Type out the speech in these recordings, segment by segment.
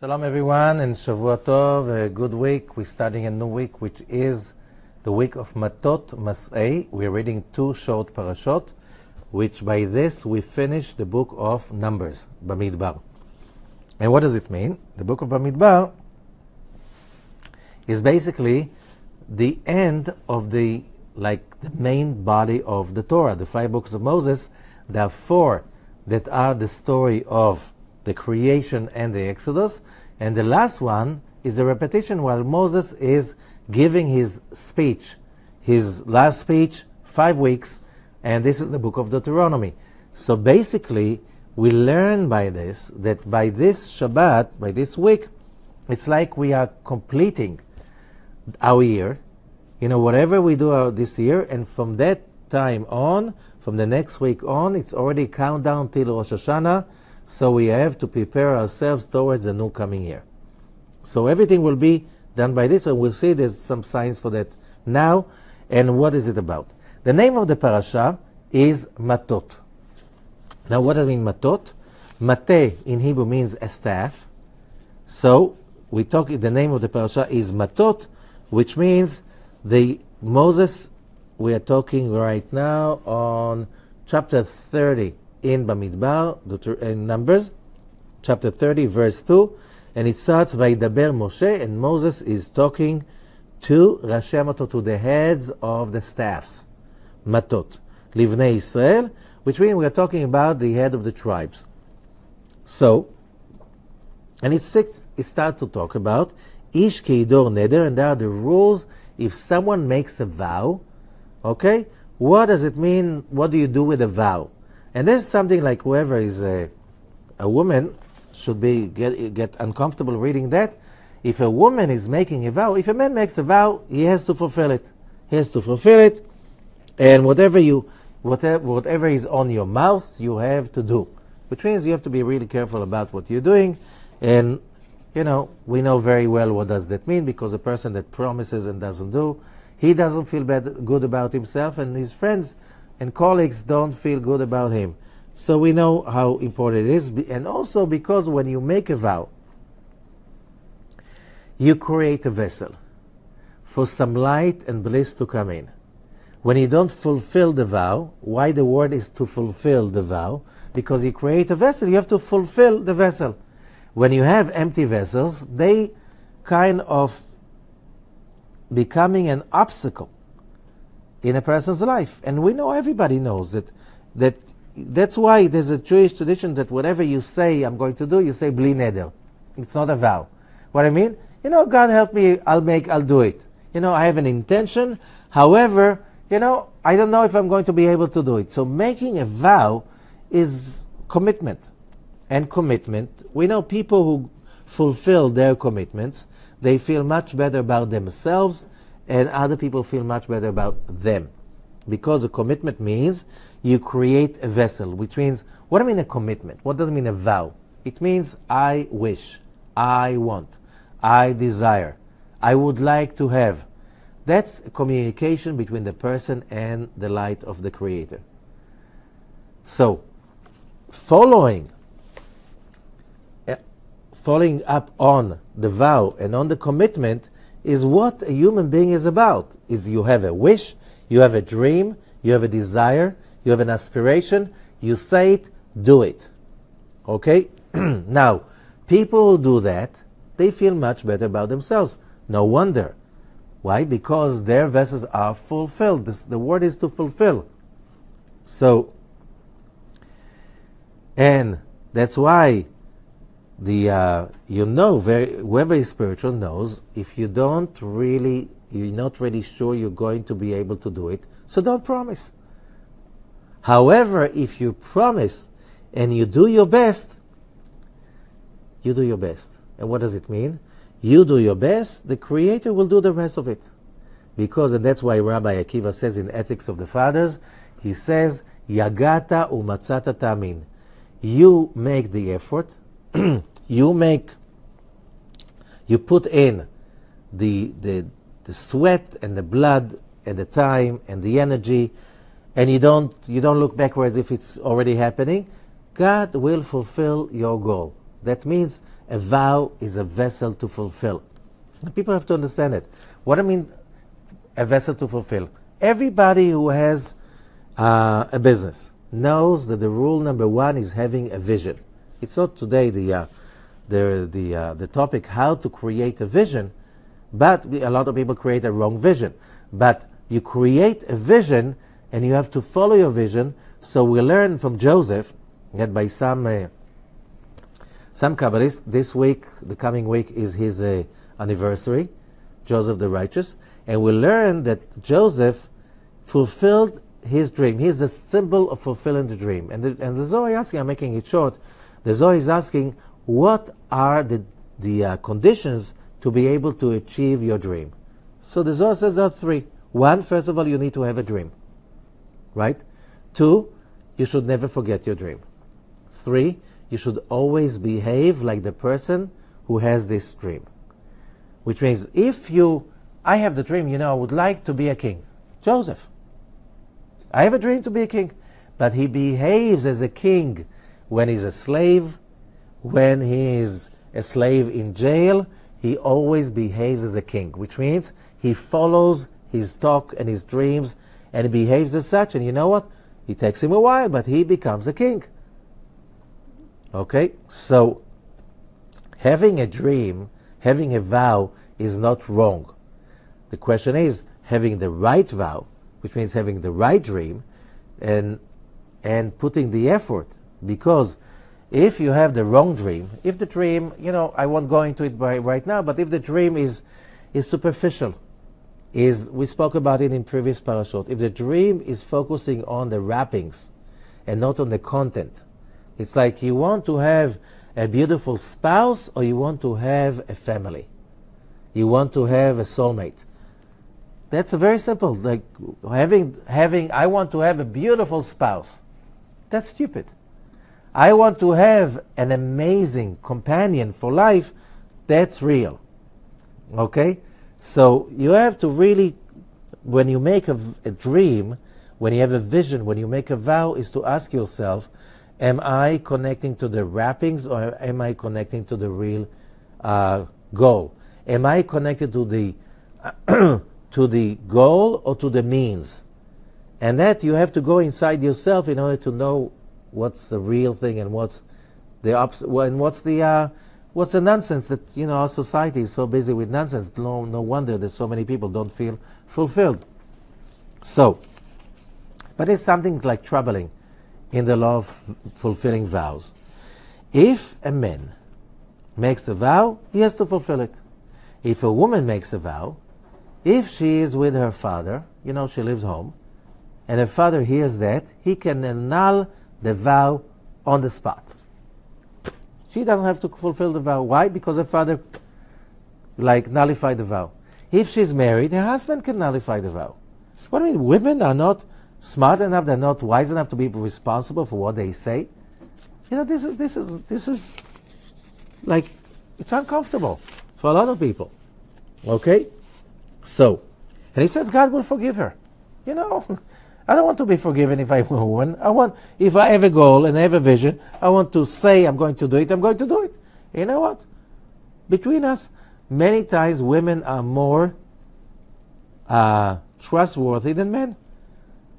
Shalom everyone and Shavua Tov, a good week. We're starting a new week, which is the week of Matot Mas'ei. We're reading two short parashot, which by this we finish the book of Numbers, Bamidbar. And what does it mean? The book of Bamidbar is basically the end of the main body of the Torah, the 5 books of Moses. There are 4 that are the story of the creation and the Exodus, and the last one is a repetition while Moses is giving his speech, his last speech, 5 weeks, and this is the book of Deuteronomy. So basically, we learn by this, that by this Shabbat, by this week, it's like we are completing our year, whatever we do this year, and from that time on, from the next week on, it's already countdown till Rosh Hashanah. So we have to prepare ourselves towards the new coming year. So everything will be done by this, and we'll see there's some signs for that now. And what is it about? The name of the parasha is Matot. Now what does it mean, Matot? Mate in Hebrew means a staff. So the name of the parasha is Matot, which means Moses, we are talking right now on chapter 30. In Bamidbar, in Numbers, chapter 30, verse 2, and it starts, Vaidaber Moshe, and Moses is talking to Rashi Matot, to the heads of the staffs, Matot, Livnei Israel, which means we are talking about the head of the tribes. So, and it starts to talk about Ish Keidor Neder, and there are the rules if someone makes a vow, okay? What does it mean? What do you do with a vow? And there's something like whoever is a woman should get uncomfortable reading that. If a woman is making a vow, if a man makes a vow, he has to fulfill it. He has to fulfill it, and whatever is on your mouth, you have to do. Which means you have to be really careful about what you're doing. And we know very well what does that mean, because a person that promises and doesn't do, he doesn't feel good about himself, and his friends and colleagues don't feel good about him. So we know how important it is. And also because when you make a vow, you create a vessel for some light and bliss to come in. When you don't fulfill the vow, why the word is to fulfill the vow? Because you create a vessel, you have to fulfill the vessel. When you have empty vessels, they kind of becoming an obstacle in a person's life. And we know, everybody knows that's why there's a Jewish tradition that whatever you say I'm going to do, you say bli neder. It's not a vow. What I mean? God help me, I'll do it. I have an intention. However, I don't know if I'm going to be able to do it. So making a vow is commitment. And commitment, we know people who fulfill their commitments, they feel much better about themselves, and other people feel much better about them. Because a commitment means you create a vessel, which means, what do I mean a commitment? What does it mean a vow? It means I wish, I want, I desire, I would like to have. That's a communication between the person and the light of the Creator. So, following up on the vow and on the commitment is what a human being is about. Is you have a wish, you have a dream, you have a desire, you have an aspiration, you say it, do it. Okay? Now, people who do that, they feel much better about themselves. No wonder. Why? Because their vessels are fulfilled. The word is to fulfill. So, and that's why whoever is spiritual knows, if you're not really sure you're going to be able to do it, so don't promise. However, if you promise and you do your best, you do your best. And what does it mean? You do your best, the Creator will do the rest of it. And that's why Rabbi Akiva says in Ethics of the Fathers, he says, Yagata umatzata tamin. You make the effort, you put in the sweat and the blood and the time and the energy, and you don't look backwards if it's already happening. God will fulfill your goal. That means A vow is a vessel to fulfill. And people have to understand it. What I mean, a vessel to fulfill. Everybody who has a business knows that the rule number one is having a vision. It's not today the topic how to create a vision, but a lot of people create a wrong vision. But you create a vision and you have to follow your vision. So we learn from Joseph that by some Kabbalists, this week, the coming week, is his anniversary, Joseph the Righteous, and we learn that Joseph fulfilled his dream. He is the symbol of fulfilling the dream. And the Zohar is asking, I'm making it short, the Zohar is asking, what are the conditions to be able to achieve your dream? So the Zohar says there are three. One, first of all, you need to have a dream. Right? Two, you should never forget your dream. Three, you should always behave like the person who has this dream. Which means I have the dream, I would like to be a king. Joseph. I have a dream to be a king. But he behaves as a king when he's a slave, when he is a slave in jail. He always behaves as a king, which means he follows his talk and his dreams and he behaves as such. And you know what? It takes him a while, but he becomes a king. Okay? So, having a dream, having a vow is not wrong. The question is having the right vow, which means having the right dream, and putting the effort. Because if you have the wrong dream, if the dream, I won't go into it right now, but if the dream is superficial, we spoke about it in previous parashot, if the dream is focusing on the wrappings and not on the content, it's like you want to have a beautiful spouse or you want to have a family. You want to have a soulmate. That's very simple. Like I want to have a beautiful spouse. That's stupid. I want to have an amazing companion for life. That's real. Okay? So you have to really, when you make a dream, when you have a vision, when you make a vow, is to ask yourself, am I connecting to the wrappings or am I connecting to the real goal? Am I connected to the to the goal or to the means? And that you have to go inside yourself in order to know what's the real thing and what's the nonsense that our society is so busy with nonsense. No wonder that so many people don't feel fulfilled. So, but it's something like troubling in the law of fulfilling vows. If a man makes a vow, he has to fulfill it. If a woman makes a vow, if she is with her father, she lives home, and her father hears that, he can annul the vow on the spot. She doesn't have to fulfill the vow. Why? Because her father nullified the vow. If she's married, her husband can nullify the vow. What do you mean? Women are not smart enough, they're not wise enough to be responsible for what they say. This is like, it's uncomfortable for a lot of people. Okay? So, and he says God will forgive her. I don't want to be forgiven if I'm a woman. If I have a goal and I have a vision, I want to say I'm going to do it, I'm going to do it. You know what? Between us, many times women are more trustworthy than men.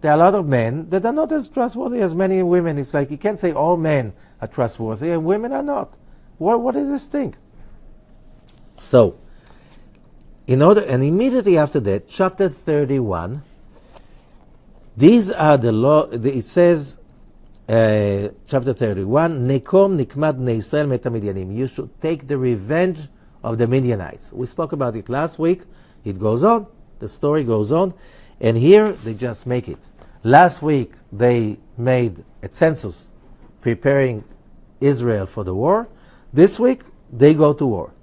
There are a lot of men that are not as trustworthy as many women. It's like you can't say all men are trustworthy and women are not. What is this thing? So, and immediately after that, chapter 31, these are the law. It says, chapter 31, Nekom nikmad bnei Yisrael met hamidyanim. You should take the revenge of the Midianites. We spoke about it last week. It goes on. The story goes on. And here, they just make it. Last week, they made a census preparing Israel for the war. This week, they go to war.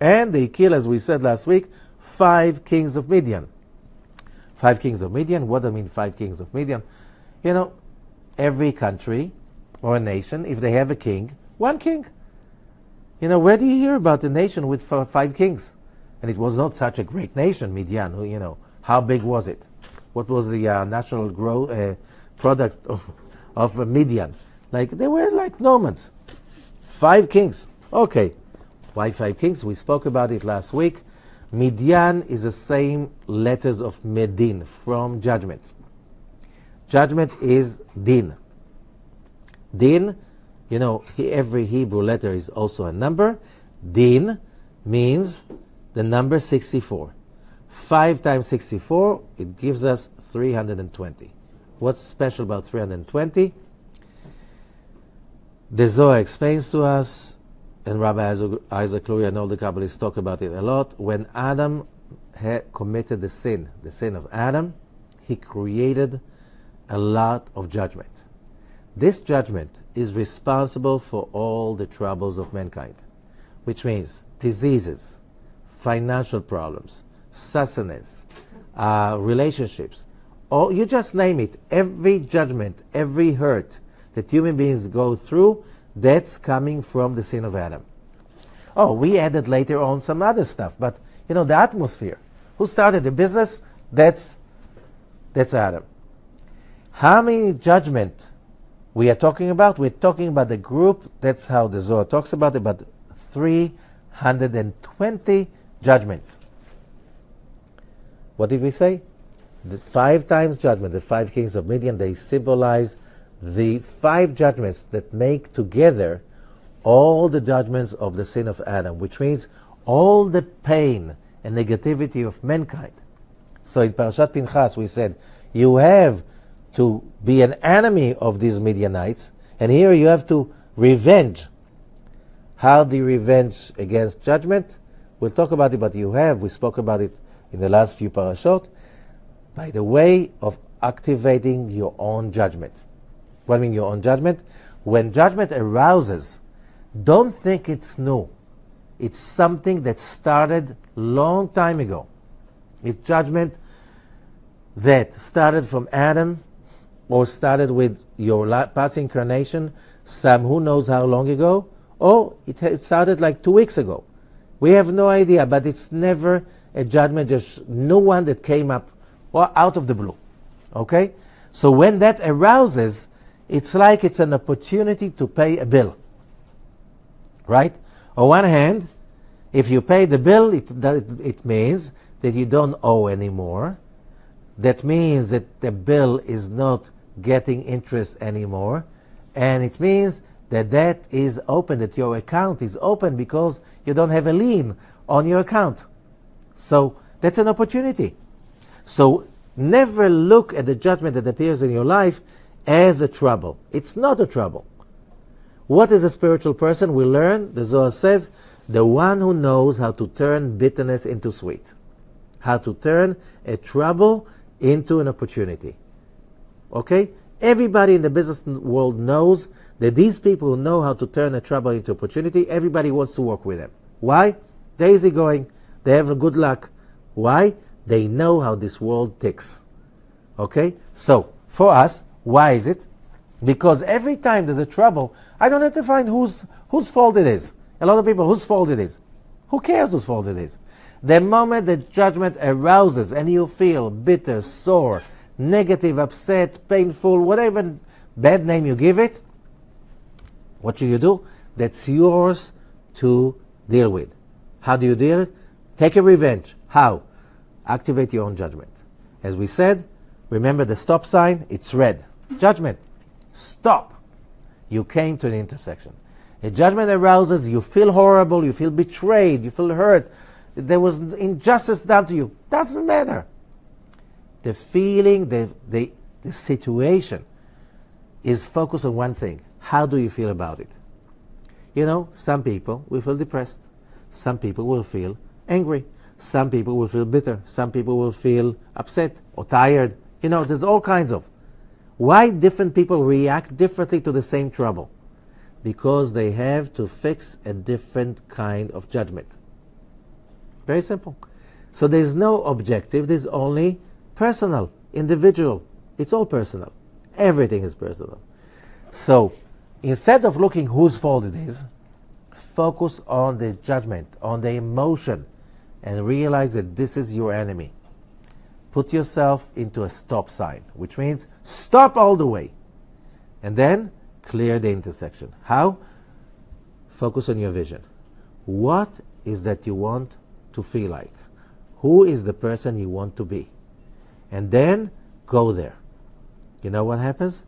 And they kill, as we said last week, 5 kings of Midian. 5 kings of Midian. What do I mean 5 kings of Midian? Every country or a nation, if they have a king, 1 king. Where do you hear about a nation with 5 kings? And it was not such a great nation, Midian. How big was it? What was the national growth product of Midian? They were like nomads. 5 kings. Okay. Why 5 kings? We spoke about it last week. Midian is the same letters of Medin, from judgment. Judgment is din. Din, you know, every Hebrew letter is also a number. Din means the number 64. 5 times 64, it gives us 320. What's special about 320? The Zohar explains to us, and Rabbi Isaac Luria and all the Kabbalists talk about it a lot. When Adam had committed the sin of Adam, he created a lot of judgment. This judgment is responsible for all the troubles of mankind, which means diseases, financial problems, sustenance, relationships, or you just name it. Every judgment, every hurt that human beings go through, that's coming from the sin of Adam. Oh, we added later on some other stuff, but you know, the atmosphere. Who started the business? That's Adam. How many judgment we are talking about? We're talking about the group. That's how the Zohar talks about it, but 320 judgments. What did we say? The 5 times judgment, the 5 kings of Midian, they symbolize the 5 judgments that make together all the judgments of the sin of Adam, which means all the pain and negativity of mankind. So in Parashat Pinchas we said, you have to be an enemy of these Midianites, and here you have to revenge. How do you revenge against judgment? We'll talk about it, but we spoke about it in the last few parashot, by the way of activating your own judgment. What do you mean your own judgment? When judgment arouses, don't think it's new. It's something that started long time ago. It's judgment that started from Adam, or started with your past incarnation, some who knows how long ago, or it started like 2 weeks ago. We have no idea, but it's never a judgment, just no one that came up out of the blue. Okay? So when that arouses, it's like it's an opportunity to pay a bill. Right? On one hand, if you pay the bill, it means that you don't owe anymore. That means that the bill is not getting interest anymore. And it means that that is open, that your account is open because you don't have a lien on your account. So that's an opportunity. So never look at the judgment that appears in your life as a trouble. It's not a trouble. What is a spiritual person? We learn, the Zohar says, the one who knows how to turn bitterness into sweet. How to turn a trouble into an opportunity. Okay? Everybody in the business world knows that these people who know how to turn a trouble into opportunity, everybody wants to work with them. Why? They're easygoing. They have a good luck. Why? They know how this world ticks. Okay? So, for us, why is it? Because every time there's a trouble, I don't have to find whose fault it is. A lot of people, whose fault it is. Who cares whose fault it is? The moment the judgment arouses and you feel bitter, sore, negative, upset, painful, whatever bad name you give it, what should you do? That's yours to deal with. How do you deal with it? Take a revenge. How? Activate your own judgment. As we said, remember the stop sign, it's red. Judgment. Stop. You came to the intersection. A judgment arouses, you feel horrible, you feel betrayed, you feel hurt, there was injustice done to you. Doesn't matter. The feeling, the situation is focused on one thing. How do you feel about it? You know, some people will feel depressed. Some people will feel angry. Some people will feel bitter. Some people will feel upset or tired. You know, there's all kinds of. Why different people react differently to the same trouble? Because they have to fix a different kind of judgment. Very simple. So there's no objective, there's only personal, individual. It's all personal. Everything is personal. So instead of looking whose fault it is, focus on the judgment, on the emotion, and realize that this is your enemy. Put yourself into a stop sign, which means stop all the way. And then clear the intersection. How? Focus on your vision. What is that you want to feel like? Who is the person you want to be? And then go there. You know what happens?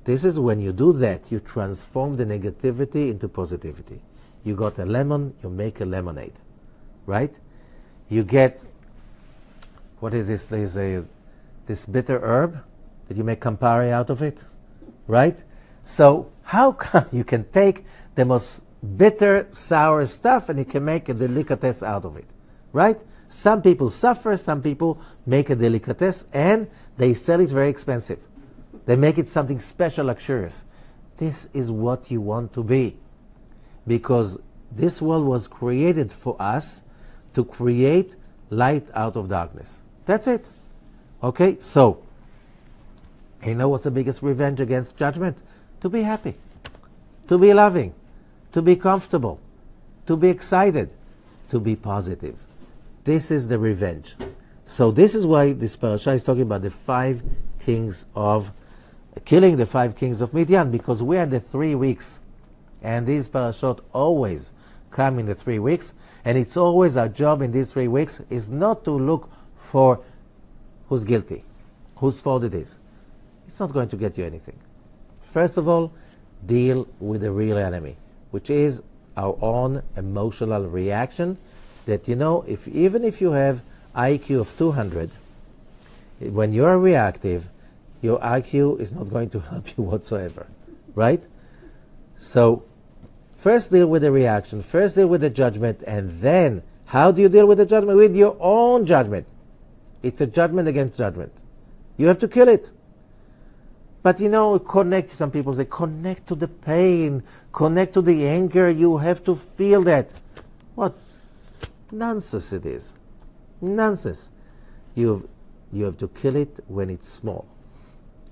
This is when you do that, you transform the negativity into positivity. You got a lemon, you make a lemonade, right? You get, what is this? There's this bitter herb that you make Campari out of it, right? So how come you can take the most bitter, sour stuff and you can make a delicatessen out of it, right? Some people suffer, some people make a delicatessen and they sell it very expensive. They make it something special, luxurious. This is what you want to be. Because this world was created for us to create light out of darkness. That's it. Okay, so, you know what's the biggest revenge against judgment? To be happy, to be loving, to be comfortable, to be excited, to be positive. This is the revenge. So this is why this parasha is talking about the 5 kings of, killing the 5 kings of Midian, because we are in the 3 weeks. And these parashot always come in the 3 weeks. And it's always our job in these 3 weeks is not to look for who's guilty, whose fault it is. It's not going to get you anything. First of all, deal with the real enemy, which is our own emotional reaction that, you know, even if you have IQ of 200, when you're reactive, your IQ is not going to help you whatsoever, right? So, first deal with the reaction, first deal with the judgment, and then, how do you deal with the judgment? With your own judgment. It's a judgment against judgment. You have to kill it. But you know, some people say, connect to the pain, connect to the anger, you have to feel that. What nonsense it is. Nonsense. You have to kill it when it's small.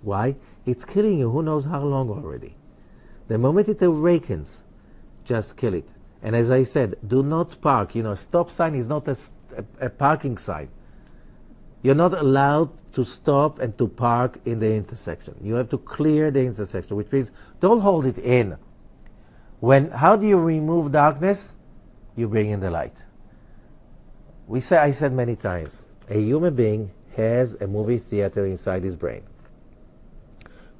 Why? It's killing you who knows how long already. The moment it awakens, just kill it. And as I said, do not park. You know, a stop sign is not a parking sign. You're not allowed to stop and to park in the intersection. You have to clear the intersection, which means don't hold it in. How do you remove darkness? You bring in the light. I said many times, a human being has a movie theater inside his brain.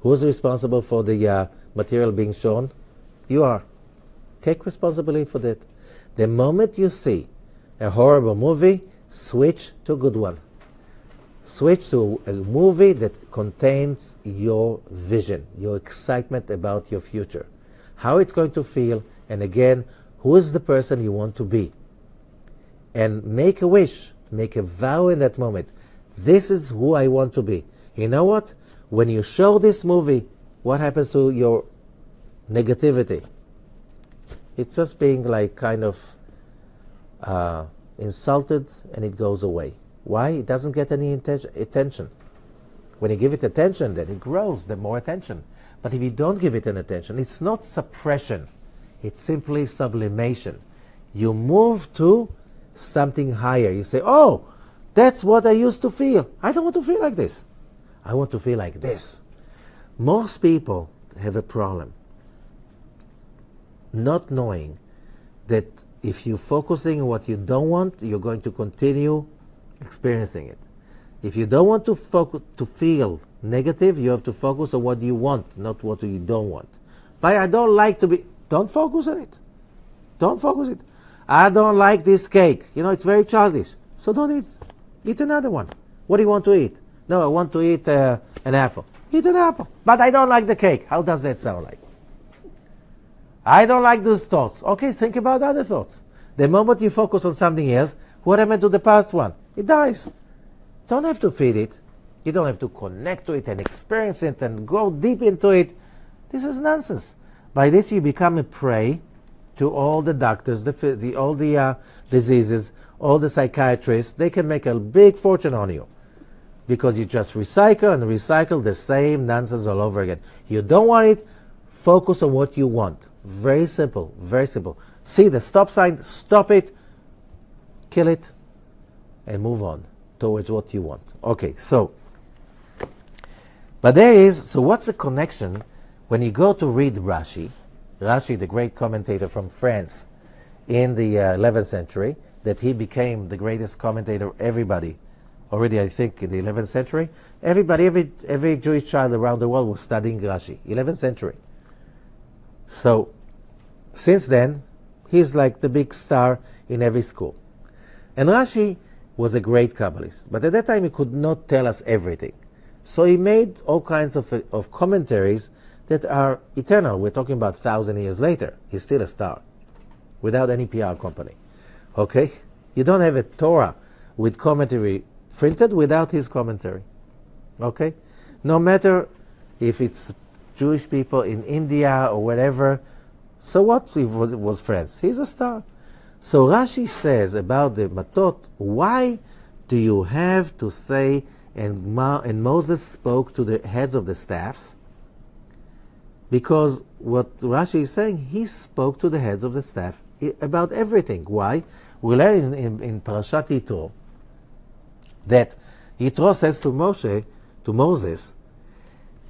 Who's responsible for the material being shown? You are. Take responsibility for that. The moment you see a horrible movie, switch to a good one. Switch to a movie that contains your vision, your excitement about your future, how it's going to feel, and again, who is the person you want to be. And make a wish, make a vow in that moment. This is who I want to be. You know what? When you show this movie, what happens to your negativity? It's just being like kind of insulted and it goes away. Why? It doesn't get any attention. When you give it attention, then it grows, the more attention. But if you don't give it an attention, it's not suppression. It's simply sublimation. You move to something higher. You say, oh, that's what I used to feel. I don't want to feel like this. I want to feel like this. Most people have a problem not knowing that if you're focusing on what you don't want, you're going to continue experiencing it. If you don't want to feel negative, you have to focus on what you want, not what you don't want. But I don't like to be, don't focus on it. Don't focus it. I don't like this cake. You know, it's very childish. So don't eat. Eat another one. What do you want to eat? No, I want to eat an apple. Eat an apple. But I don't like the cake. How does that sound like? I don't like those thoughts. Okay, think about other thoughts. The moment you focus on something else, what happened to the past one? It dies. Don't have to feed it. You don't have to connect to it and experience it and go deep into it. This is nonsense. By this you become a prey to all the doctors, all the diseases, all the psychiatrists. They can make a big fortune on you because you just recycle and recycle the same nonsense all over again. You don't want it, focus on what you want. Very simple, very simple. See the stop sign, stop it, kill it, and move on towards what you want. Okay, so what's the connection when you go to read Rashi? Rashi, the great commentator from France, in the 11th century, that he became the greatest commentator. Everybody, already I think in the 11th century, every Jewish child around the world was studying Rashi. 11th century. So, since then, he's like the big star in every school. And Rashi was a great Kabbalist, but at that time he could not tell us everything. So he made all kinds of commentaries that are eternal. We're talking about 1,000 years later. He's still a star, without any PR company. Okay? You don't have a Torah with commentary printed without his commentary. Okay? No matter if it's Jewish people in India or whatever, so what if it was France? He's a star. So Rashi says about the Matot, why do you have to say, and Moses spoke to the heads of the staffs? Because what Rashi is saying, he spoke to the heads of the staff about everything. Why? We learn in Parashat Yitro that Yitro says to Moses,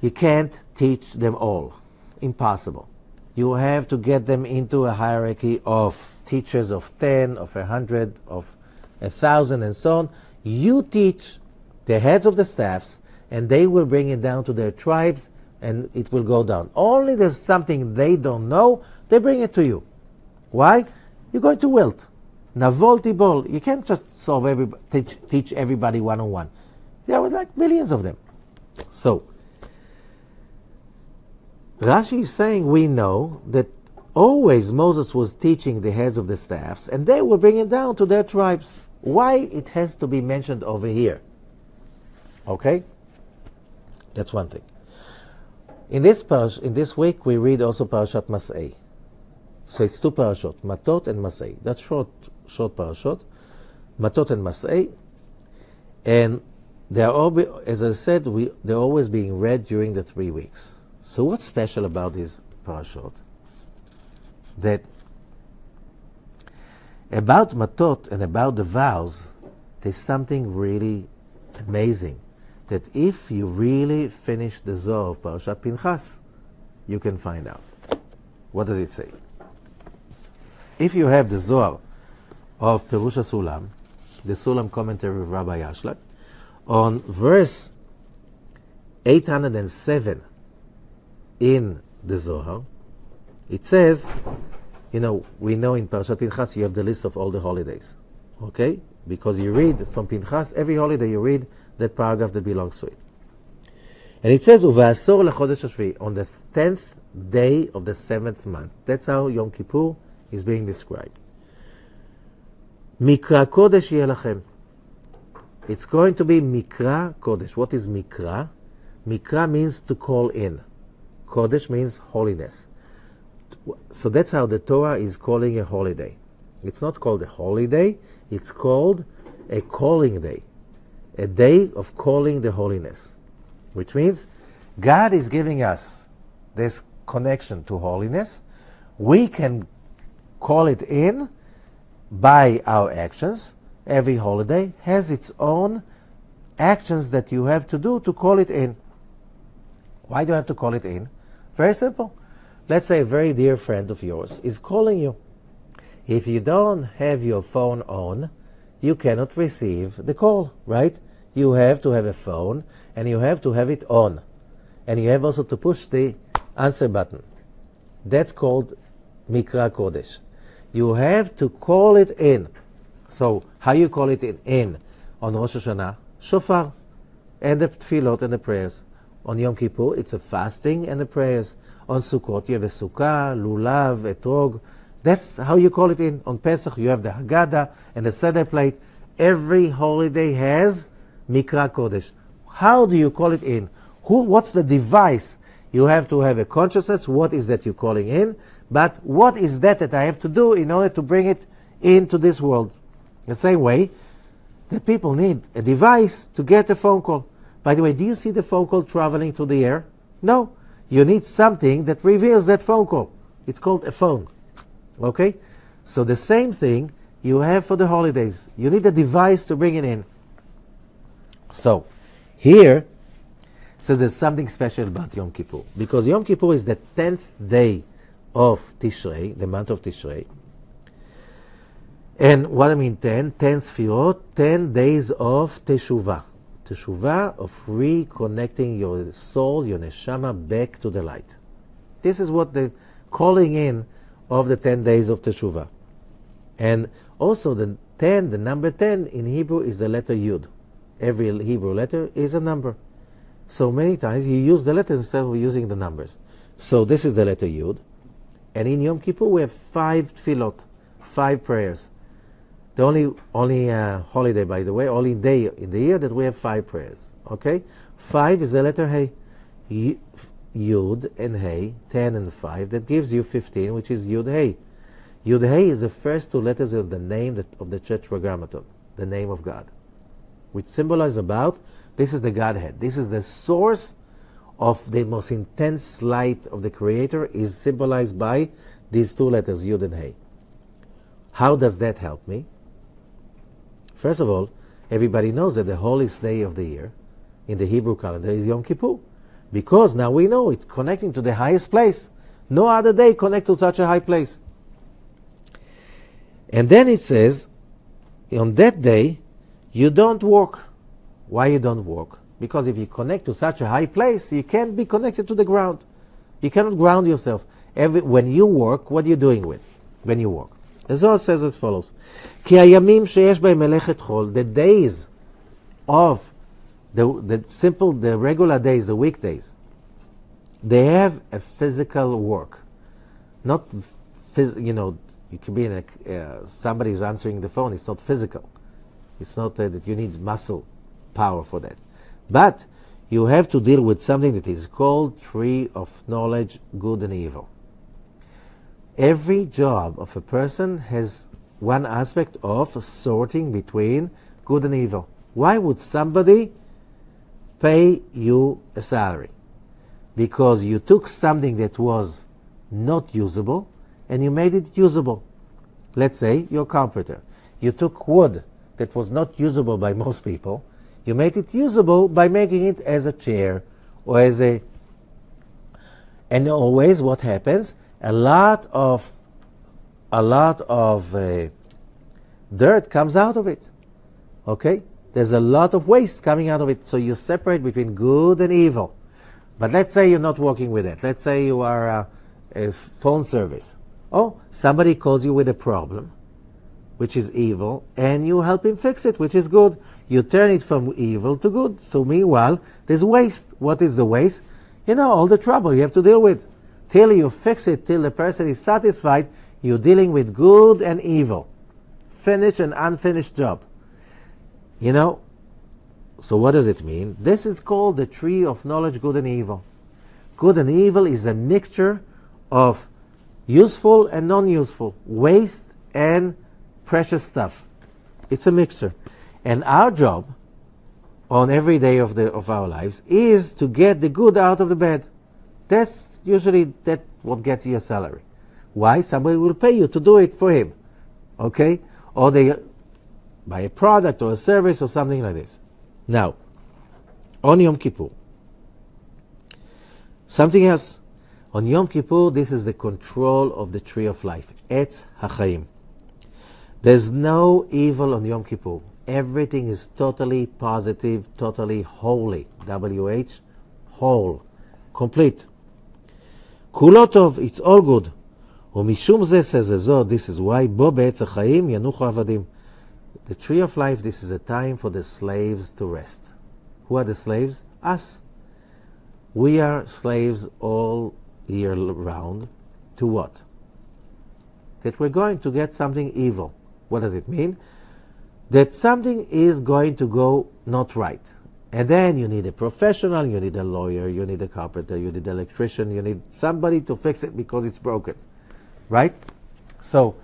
you can't teach them all. Impossible. You have to get them into a hierarchy of teachers of 10, of 100, of 1,000, and so on. You teach the heads of the staffs, and they will bring it down to their tribes, and it will go down. Only there's something they don't know, they bring it to you. Why? You're going to wilt. Navol tibol. You can't just teach everybody one-on-one. There were like millions of them. So, Rashi is saying we know that always Moses was teaching the heads of the staffs, and they will bring it down to their tribes. Why it has to be mentioned over here? Okay? That's one thing. In this week, we read also Parashat Mas'ei. So it's two parashot, Matot and Mas'ei. That's short parashot, Matot and Mas'ei. And they are all, as I said, they're always being read during the 3 weeks. So what's special about these parashot? That about Matot and about the vows, there's something really amazing. That if you really finish the Zohar of Parashat Pinchas, you can find out. What does it say? If you have the Zohar of Perush HaSulam, the Sulam commentary of Rabbi Ashlag, on verse 807 in the Zohar, it says, we know in Parashat Pinchas you have the list of all the holidays. Okay? Because you read from Pinchas, every holiday you read that paragraph that belongs to it. And it says, Uva'asor lechodesh hashvi, on the 10th day of the 7th month. That's how Yom Kippur is being described. Mikra kodesh yeh lachem. It's going to be Mikra kodesh. What is Mikra? Mikra means to call in. Kodesh means holiness. So that's how the Torah is calling a holiday. It's not called a holiday, it's called a calling day. A day of calling the holiness. Which means God is giving us this connection to holiness. We can call it in by our actions. Every holiday has its own actions that you have to do to call it in. Why do you have to call it in? Very simple. Let's say a very dear friend of yours is calling you. If you don't have your phone on, you cannot receive the call, right? You have to have a phone, and you have to have it on. And you have also to push the answer button. That's called Mikra Kodesh. You have to call it in. So, how you call it in? On Rosh Hashanah, shofar, and the tefillot and the prayers. On Yom Kippur, it's a fasting and the prayers. On Sukkot, you have a sukkah, lulav, etrog. That's how you call it in. On Pesach, you have the Haggadah and the Seder plate. Every holiday has Mikra Kodesh. How do you call it in? What's the device? You have to have a consciousness. What is that you're calling in? But what is that I have to do in order to bring it into this world? The same way that people need a device to get a phone call. By the way, do you see the phone call traveling through the air? No. You need something that reveals that phone call. It's called a phone. Okay? So the same thing you have for the holidays. You need a device to bring it in. So, here, it says there's something special about Yom Kippur. Because Yom Kippur is the 10th day of Tishrei, the month of Tishrei. And what I mean 10? 10 sfirot, 10 days of teshuvah. Teshuvah, of reconnecting your soul, your neshama, back to the light. This is what the calling in of the 10 days of teshuvah. And also the 10, the number 10 in Hebrew is the letter Yud. Every Hebrew letter is a number. So many times you use the letters instead of using the numbers. So this is the letter Yud. And in Yom Kippur we have 5 tefillot, 5 prayers. The only holiday, by the way, only day in the year that we have 5 prayers. Okay? 5 is the letter Hey. Yud and Hey, 10 and 5. That gives you 15, which is Yud Hey. Yud Hey is the first 2 letters of the name of the Tetragrammaton, the name of God, which symbolizes about, this is the Godhead. This is the source of the most intense light of the Creator, is symbolized by these 2 letters, Yud and Hey. How does that help me? First of all, everybody knows that the holiest day of the year in the Hebrew calendar is Yom Kippur, because now we know it's connecting to the highest place. No other day connect to such a high place. And then it says, on that day, you don't work. Why you don't work? Because if you connect to such a high place, you can't be connected to the ground. You cannot ground yourself. When you work, what are you doing with when you work? The Zohar says as follows: Ki hayamim sheyesh b'hem melechet chol, the days of the regular days, the weekdays, they have a physical work. Not, you can be in somebody is answering the phone. It's not physical. It's not that you need muscle power for that. But you have to deal with something that is called tree of knowledge, good and evil. Every job of a person has one aspect of sorting between good and evil. Why would somebody pay you a salary? Because you took something that was not usable and you made it usable. Let's say you're a carpenter. You took wood that was not usable by most people. You made it usable by making it as a chair or as a... And always what happens? A lot of dirt comes out of it. Okay? There's a lot of waste coming out of it. So you separate between good and evil. But let's say you're not working with it. Let's say you are a phone service. Oh, somebody calls you with a problem, which is evil, and you help him fix it, which is good. You turn it from evil to good. So meanwhile, there's waste. What is the waste? All the trouble you have to deal with. Till you fix it, till the person is satisfied, you're dealing with good and evil. Finished and unfinished job. So what does it mean? This is called the tree of knowledge, good and evil. Good and evil is a mixture of useful and non-useful, waste and precious stuff. It's a mixture. And our job on every day of our lives is to get the good out of the bad. That's usually what gets you a salary. Why? Somebody will pay you to do it for him. Okay? Or they buy a product or a service or something like this. Now, on Yom Kippur, something else. On Yom Kippur, this is the control of the tree of life. Etz HaChaim. There's no evil on Yom Kippur. Everything is totally positive, totally holy. W-H, whole, complete. Kulotov, it's all good. Umishum ze, says the Zohar, this is why, bo be'etz HaChaim yanuchu avadim. The tree of life, this is a time for the slaves to rest. Who are the slaves? Us. We are slaves all year round. To what? That we're going to get something evil. What does it mean? That something is going to go not right. And then you need a professional, you need a lawyer, you need a carpenter, you need an electrician, you need somebody to fix it because it's broken. Right? So,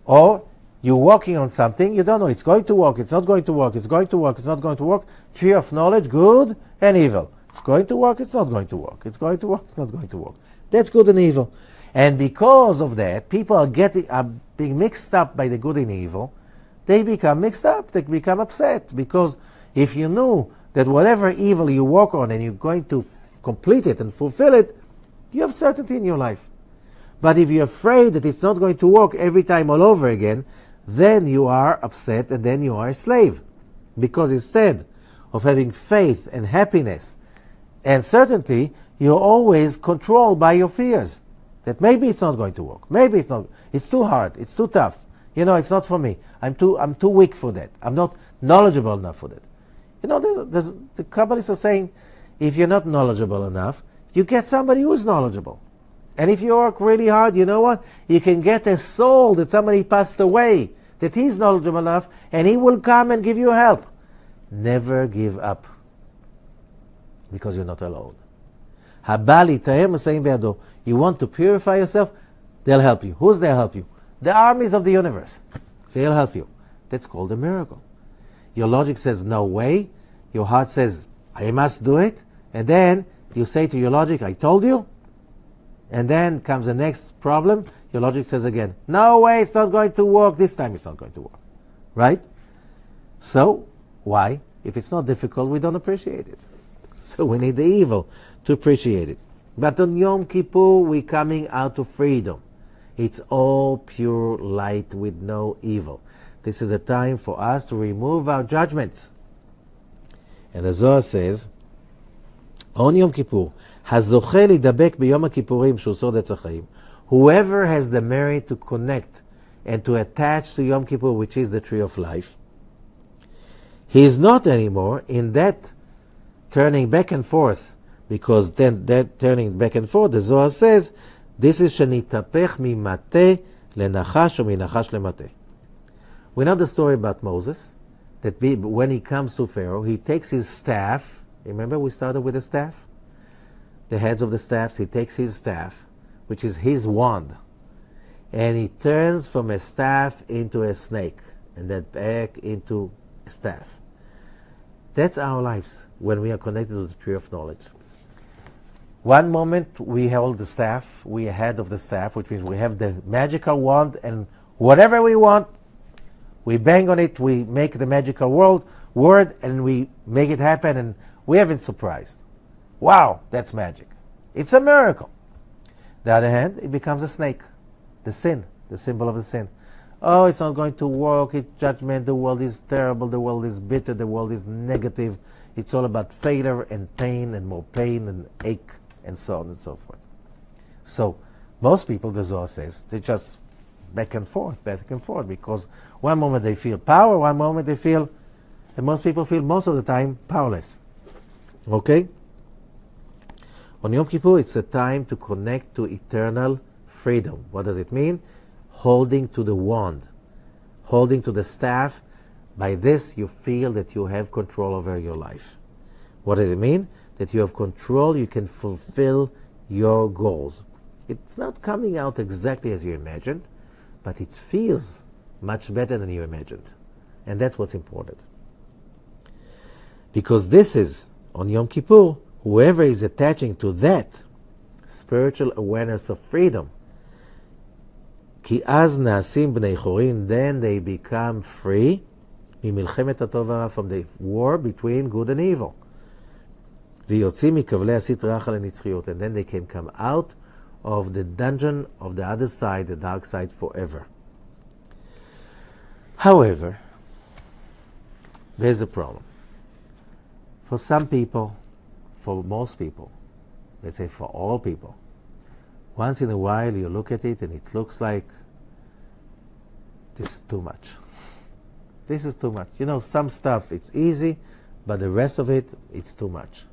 or you're working on something, you don't know, it's going to work, it's not going to work, it's going to work, it's not going to work. Tree of knowledge, good and evil. It's going to work, it's not going to work. It's going to work, it's not going to work. That's good and evil. And because of that, people are being mixed up by the good and evil. They become mixed up, they become upset. Because if you knew that whatever evil you work on and you're going to complete it and fulfill it, you have certainty in your life. But if you're afraid that it's not going to work every time all over again, then you are upset and then you are a slave. Because instead of having faith and happiness and certainty, you're always controlled by your fears. That maybe it's not going to work. Maybe it's not. It's too hard. It's too tough. It's not for me. I'm too weak for that. I'm not knowledgeable enough for that. The Kabbalists are saying, if you're not knowledgeable enough, you get somebody who is knowledgeable. And if you work really hard, you know what? You can get a soul that somebody passed away, that he's knowledgeable enough, and he will come and give you help. Never give up, because you're not alone. You want to purify yourself? They'll help you. Who's there help you? The armies of the universe. They'll help you. That's called a miracle. Your logic says, no way. Your heart says, I must do it. And then you say to your logic, I told you. And then comes the next problem. Your logic says again, no way, it's not going to work. This time it's not going to work. Right? So, why? If it's not difficult, we don't appreciate it. So we need the evil to appreciate it. But on Yom Kippur, we're coming out of freedom. It's all pure light with no evil. This is the time for us to remove our judgments. And the Zohar says, on Yom Kippur, הזוכה להידבק ביום הכיפורים שהוא סוד עץ החיים, whoever has the merit to connect and to attach to Yom Kippur, which is the tree of life, he is not anymore in that turning back and forth, because then that turning back and forth, the Zohar says, this is שנתהפך ממטה לנחש ומנחש למטה. We know the story about Moses, that when he comes to Pharaoh, he takes his staff. Remember we started with the staff? The heads of the staffs, he takes his staff, which is his wand, and he turns from a staff into a snake, and then back into a staff. That's our lives when we are connected to the tree of knowledge. One moment we hold the staff, we are head of the staff, which means we have the magical wand, and whatever we want, we bang on it, we make the magical word, and we make it happen, and we haven't surprised. Wow, that's magic. It's a miracle. The other hand, it becomes a snake. The sin, the symbol of the sin. Oh, it's not going to work, it's judgment, the world is terrible, the world is bitter, the world is negative. It's all about failure and pain and more pain and ache and so on and so forth. So, most people, the Zohar says, they just back and forth, because one moment they feel power, one moment they feel, and most people feel most of the time powerless. Okay? On Yom Kippur, it's a time to connect to eternal freedom. What does it mean? Holding to the wand, holding to the staff. By this, you feel that you have control over your life. What does it mean? That you have control, you can fulfill your goals. It's not coming out exactly as you imagined, but it feels much better than you imagined. And that's what's important. Because this is, on Yom Kippur, whoever is attaching to that spiritual awareness of freedom, כי אז נעשים בני חורין, then they become free ממלחמת הטוב והרע, from the war between good and evil. ויוצאים מכבלי הסטרא אחרא לנצחיות, and then they can come out of the dungeon of the other side, the dark side, forever. However, there's a problem. For some people, for most people, let's say for all people, once in a while you look at it and it looks like this is too much. This is too much. Some stuff it's easy, but the rest of it, it's too much.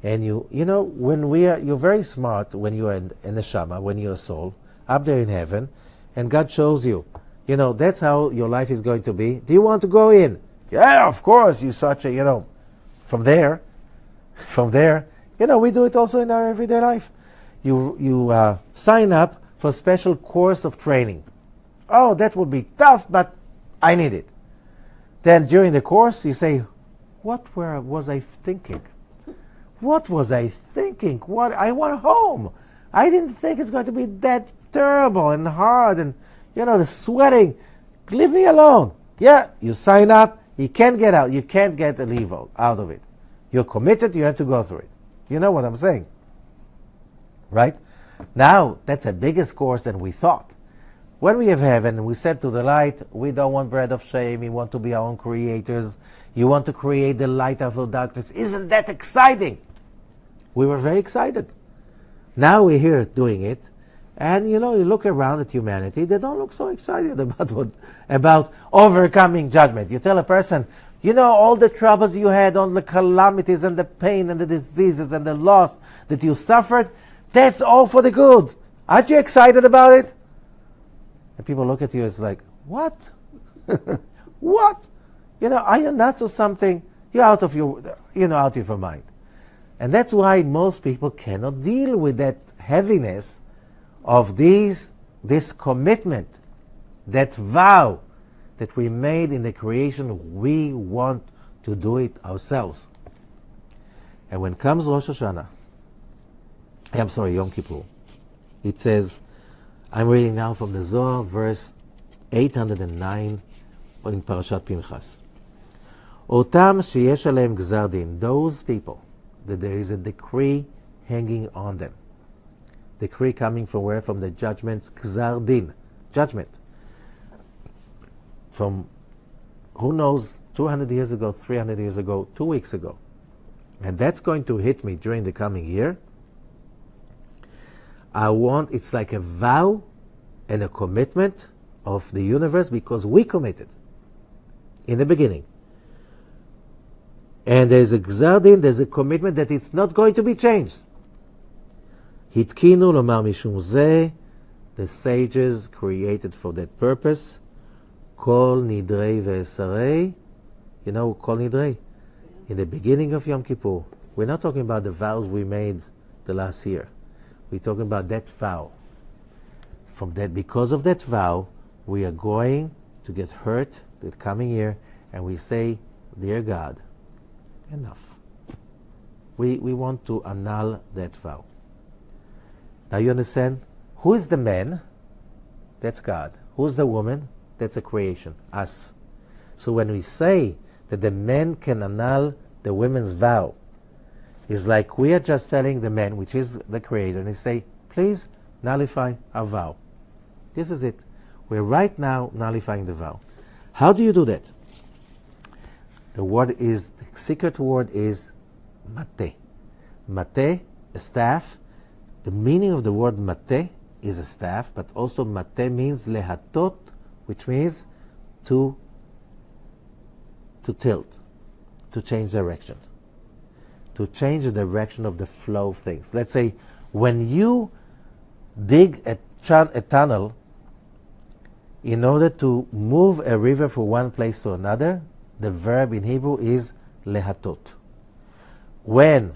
And you're very smart when you are in the neshama, when you're a soul, up there in heaven, and God shows you, that's how your life is going to be. Do you want to go in? Yeah, of course, you such a, from there, we do it also in our everyday life. You sign up for a special course of training. Oh, that would be tough, but I need it. Then during the course, you say, what was I thinking? What was I thinking? I want home. I didn't think it's going to be that terrible and hard and, the sweating. Leave me alone. Yeah, you sign up. You can't get out. You can't get a leave out of it. You're committed. You have to go through it. You know what I'm saying? Right? Now, that's a bigger course than we thought. When we have heaven, we said to the light, we don't want bread of shame, we want to be our own creators. You want to create the light out of darkness. Isn't that exciting? We were very excited. Now we're here doing it. And you look around at humanity, they don't look so excited about overcoming judgment. You tell a person, all the troubles you had, all the calamities and the pain and the diseases and the loss that you suffered, that's all for the good. Aren't you excited about it? And people look at you, it's like, what? What? Are you nuts or something? You're out of your mind. And that's why most people cannot deal with that heaviness of this commitment, that vow that we made in the creation. We want to do it ourselves. And when comes Rosh Hashanah, Yom Kippur, it says, I'm reading now from the Zohar, verse 809 in Parashat Pinchas. Otam sheyesh aleim gzar din, those people that there is a decree hanging on them. Decree coming from where? From the judgments, gzar din, judgment. From, who knows, 200 years ago, 300 years ago, 2 weeks ago. And that's going to hit me during the coming year. It's like a vow and a commitment of the universe, because we committed in the beginning. And there's a gzar din, there's a commitment that it's not going to be changed. Hitkinu lomar mishum zeh, the sages created for that purpose. Kol nidrei ve'esarei, kol nidrei. In the beginning of Yom Kippur, we're not talking about the vows we made the last year. We're talking about that vow. Because of that vow, we are going to get hurt the coming year, and we say, dear God, enough. We want to annul that vow. Now you understand? Who is the man? That's God. Who's the woman? That's a creation, us. So when we say that the man can annul the woman's vow, it's like we are just telling the man, which is the creator, and he say, please nullify our vow. This is it. We're right now nullifying the vow. How do you do that? The secret word is mateh. Mateh, a staff. The meaning of the word mateh is a staff, but also mateh means lehatot, which means to tilt, to change direction, to change the direction of the flow of things. Let's say when you dig a tunnel in order to move a river from one place to another, the verb in Hebrew is lehatot. When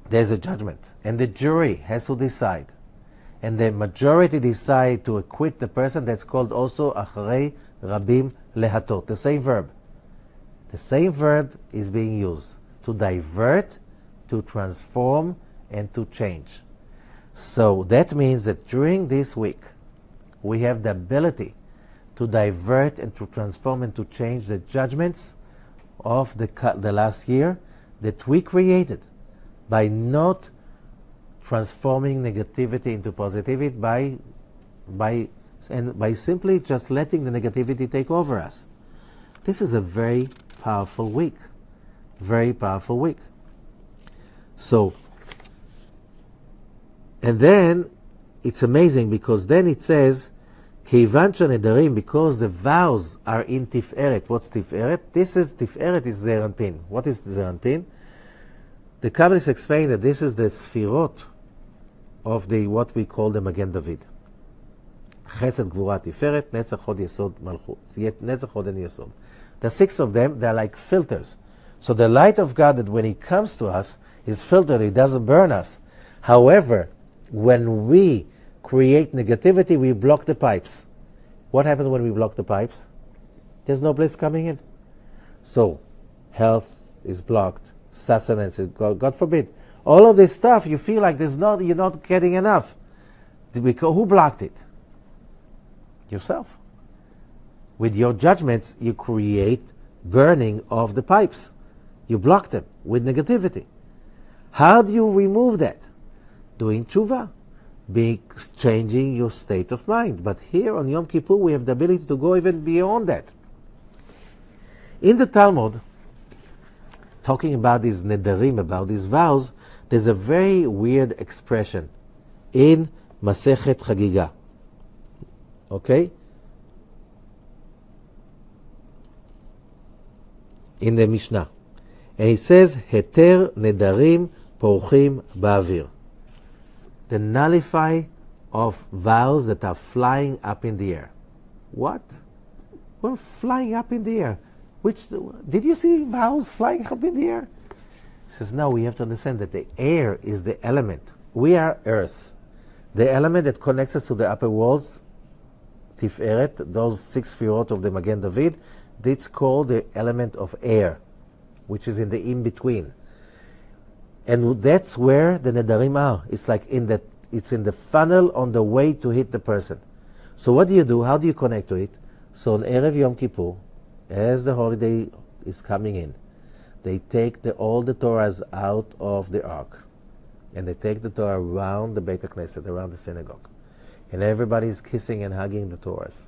there's a judgment and the jury has to decide, and the majority decide to acquit the person, that's called also acharei rabim lehatot, the same verb. The same verb is being used to divert, to transform, and to change. So that means that during this week, we have the ability to divert and to transform and to change the judgments of the last year that we created by not transforming negativity into positivity, by simply just letting the negativity take over us. This is a very powerful week. Very powerful week. So, and then it's amazing, because then it says, Keivan shenedarim, because the vows are in Tiferet. What's Tiferet? Tiferet is Zeir Anpin. What is Zeir Anpin? The Kabbalists explain that this is the Sfirot of what we call the Magen David. Chesed, Gvura, Tiferet, Netzach, Hod, Yesod, Malchut. Netzach, Hod, and Yesod. The 6 of them, they're like filters. So the light of God, that when He comes to us, is filtered. It doesn't burn us. However, when we create negativity, we block the pipes. What happens when we block the pipes? There's no bliss coming in. So, health is blocked. Sustenance, God forbid. All of this stuff, you feel like you're not getting enough. Who blocked it? Yourself. With your judgments, you create burning of the pipes. You block them with negativity. How do you remove that? Doing tshuva. be changing your state of mind. But here on Yom Kippur, we have the ability to go even beyond that. In the Talmud, talking about these nedarim, about these vows, there's a very weird expression in Masechet Chagiga. Okay? In the Mishnah. And it says, Heter nedarim porchim ba'avir. The nullify of vows that are flying up in the air. What? Well, flying up in the air. Did you see vows flying up in the air? He says, no, we have to understand that the air is the element. We are earth. The element that connects us to the upper worlds, Tiferet, those 6 Sefirot of the Magen David, that's called the element of air, which is in the in-between. And that's where the nedarim are. It's like it's in the funnel on the way to hit the person. So what do you do? How do you connect to it? So on Erev Yom Kippur, as the holiday is coming in, they take all the Torahs out of the ark. And they take the Torah around the Beit HaKnesset, around the synagogue. And everybody's kissing and hugging the Torahs.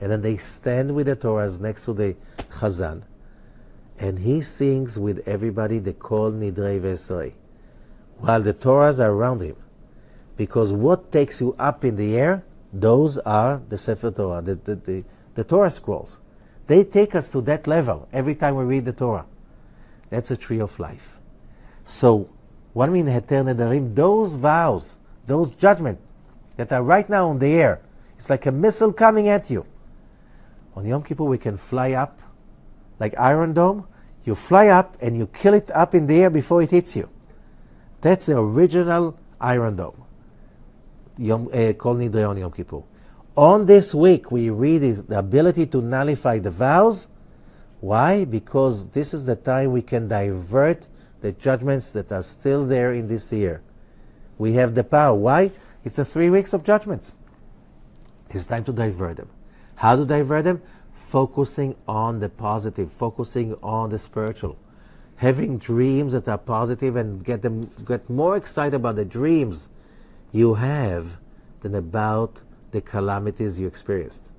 And then they stand with the Torahs next to the Chazan. And he sings with everybody the Kol Nidrei V'Esrei, while the Torahs are around him. Because what takes you up in the air, those are the Sefer Torah, the Torah scrolls. They take us to that level every time we read the Torah. That's a tree of life. So, what I mean, Heter Nedarim, those vows, those judgments that are right now on the air, it's like a missile coming at you. On Yom Kippur, we can fly up like Iron Dome. You fly up and you kill it up in the air before it hits you. That's the original Iron Dome. Kol Nidrei on Yom Kippur. On this week, we read the ability to nullify the vows. Why? Because this is the time we can divert the judgments that are still there in this year. We have the power. Why? It's the 3 weeks of judgments. It's time to divert them. How to divert them? Focusing on the positive, focusing on the spiritual. Having dreams that are positive and get more excited about the dreams you have than about the calamities you experienced.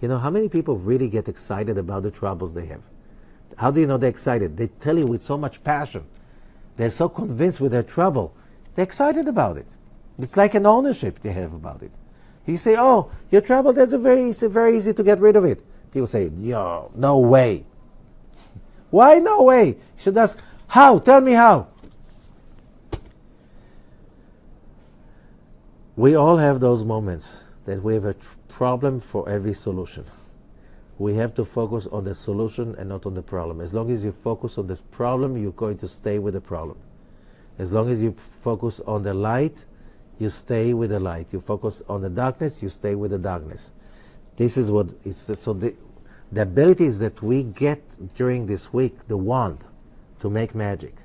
You know, how many people really get excited about the troubles they have? How do you know they're excited? They tell you with so much passion. They're so convinced with their trouble. They're excited about it. It's like an ownership they have about it. You say, oh, your trouble, it's very easy to get rid of it. People say, yo, no way. Why no way? You should ask, how? Tell me how. We all have those moments that we have a problem for every solution. We have to focus on the solution and not on the problem. As long as you focus on the problem, you're going to stay with the problem. As long as you focus on the light, you stay with the light. You focus on the darkness, you stay with the darkness. This is what it's so the abilities that we get during this week, the wand to make magic,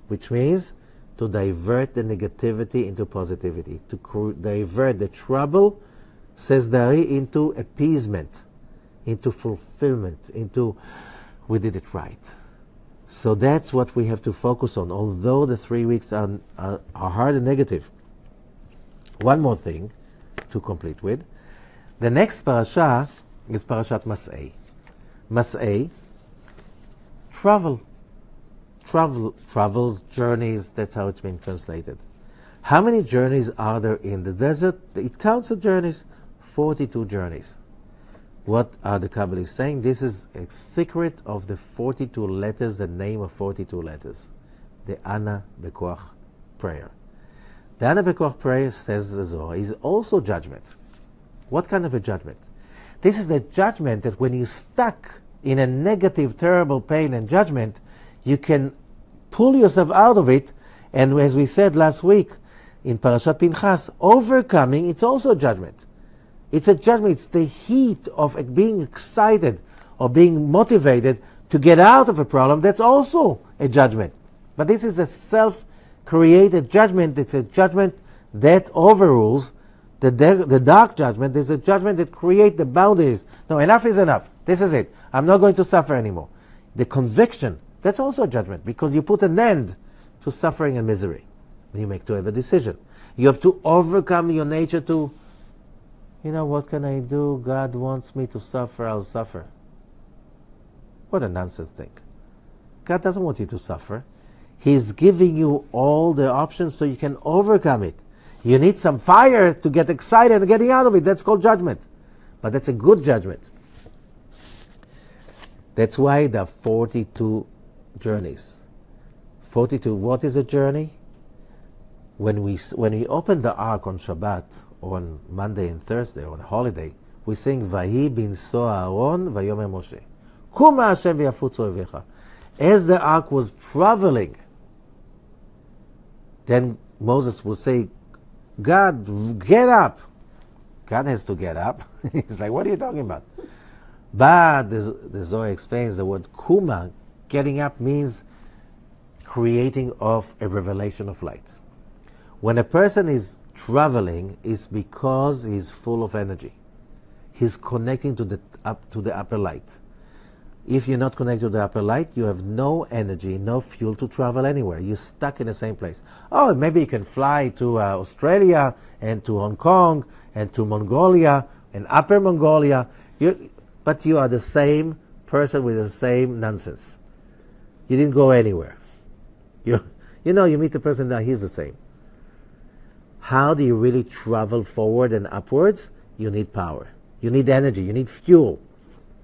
which means to divert the negativity into positivity, to divert the trouble, says Dari, into appeasement, into fulfillment, into we did it right. So that's what we have to focus on, although the 3 weeks are hard and negative. One more thing to complete with. The next parasha is Parashat Mas'ei. Mas'ei, travels, journeys, that's how it's been translated. How many journeys are there in the desert? It counts the journeys, 42 journeys. What are the Kabbalists saying? This is a secret of the 42 letters, the name of 42 letters. The Ana Bekoach prayer. The Ana Bekoach prayer, says the Zohar, is also judgment. What kind of a judgment? This is a judgment that when you're stuck in a negative, terrible pain and judgment, you can pull yourself out of it. And as we said last week in Parashat Pinchas, overcoming, it's also judgment. It's a judgment. It's the heat of being excited or being motivated to get out of a problem. That's also a judgment. But this is a self-created judgment. It's a judgment that overrules the dark judgment. There's a judgment that creates the boundaries. No, enough is enough. This is it. I'm not going to suffer anymore. The conviction, that's also a judgment because you put an end to suffering and misery. You make to have a decision. You have to overcome your nature to, what can I do? God wants me to suffer, I'll suffer. What a nonsense thing. God doesn't want you to suffer. He's giving you all the options so you can overcome it. You need some fire to get excited and getting out of it. That's called judgment. But that's a good judgment. That's why there are 42 journeys. 42. What is a journey? When we open the Ark on Shabbat, or on Monday and Thursday, or on a holiday, we sing Vahi bin so Aaron Vayomer Moshe. Kuma Hashem v'yafutzu ovecha. As the Ark was traveling, then Moses would say, God, get up. God has to get up. He's like, what are you talking about? But the Zohar explains the word kuma, getting up, means creating of a revelation of light. When a person is traveling, it's because he's full of energy. He's connecting to the upper light. If you're not connected to the upper light, you have no energy, no fuel to travel anywhere. You're stuck in the same place. Oh, maybe you can fly to Australia and to Hong Kong and to Mongolia and Upper Mongolia. But you are the same person with the same nonsense. You didn't go anywhere. You meet the person now, he's the same. How do you really travel forward and upwards? You need power. You need energy. You need fuel.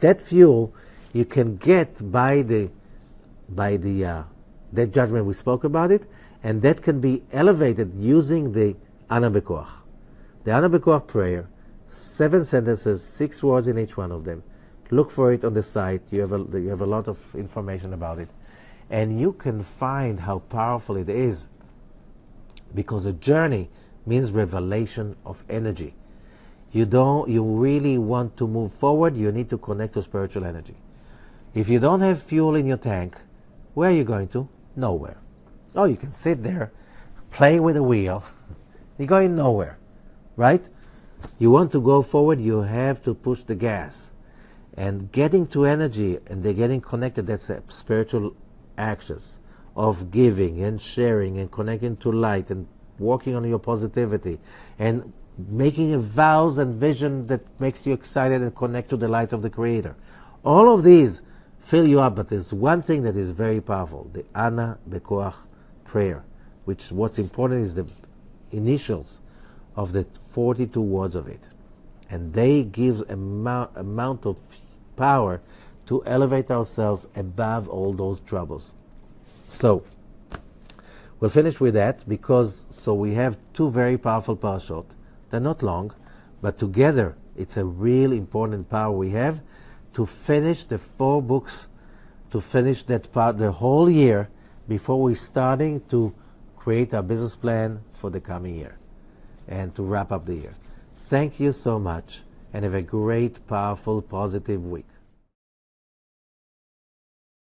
That fuel you can get by that judgment we spoke about it, and that can be elevated using the Ana B'Koach. The Ana B'Koach prayer, 7 sentences, 6 words in each one of them. Look for it on the site. You have a lot of information about it, and you can find how powerful it is, because a journey means revelation of energy. You really want to move forward, you need to connect to spiritual energy. If you don't have fuel in your tank, where are you going to? Nowhere. Oh, you can sit there, play with the wheel. You're going nowhere, right? You want to go forward, you have to push the gas. And getting to energy and they're getting connected, that's spiritual actions of giving and sharing and connecting to light and working on your positivity and making a vows and vision that makes you excited and connect to the light of the Creator. All of these fill you up, but there's one thing that is very powerful, the Ana B'Koach prayer, which what's important is the initials of the 42 words of it. And they give amount of power to elevate ourselves above all those troubles. So, we'll finish with that so we have 2 very powerful parashot. They're not long, but together it's a real important power we have to finish the 4 books, to finish that part the whole year before we're starting to create our business plan for the coming year and to wrap up the year. Thank you so much and have a great, powerful, positive week.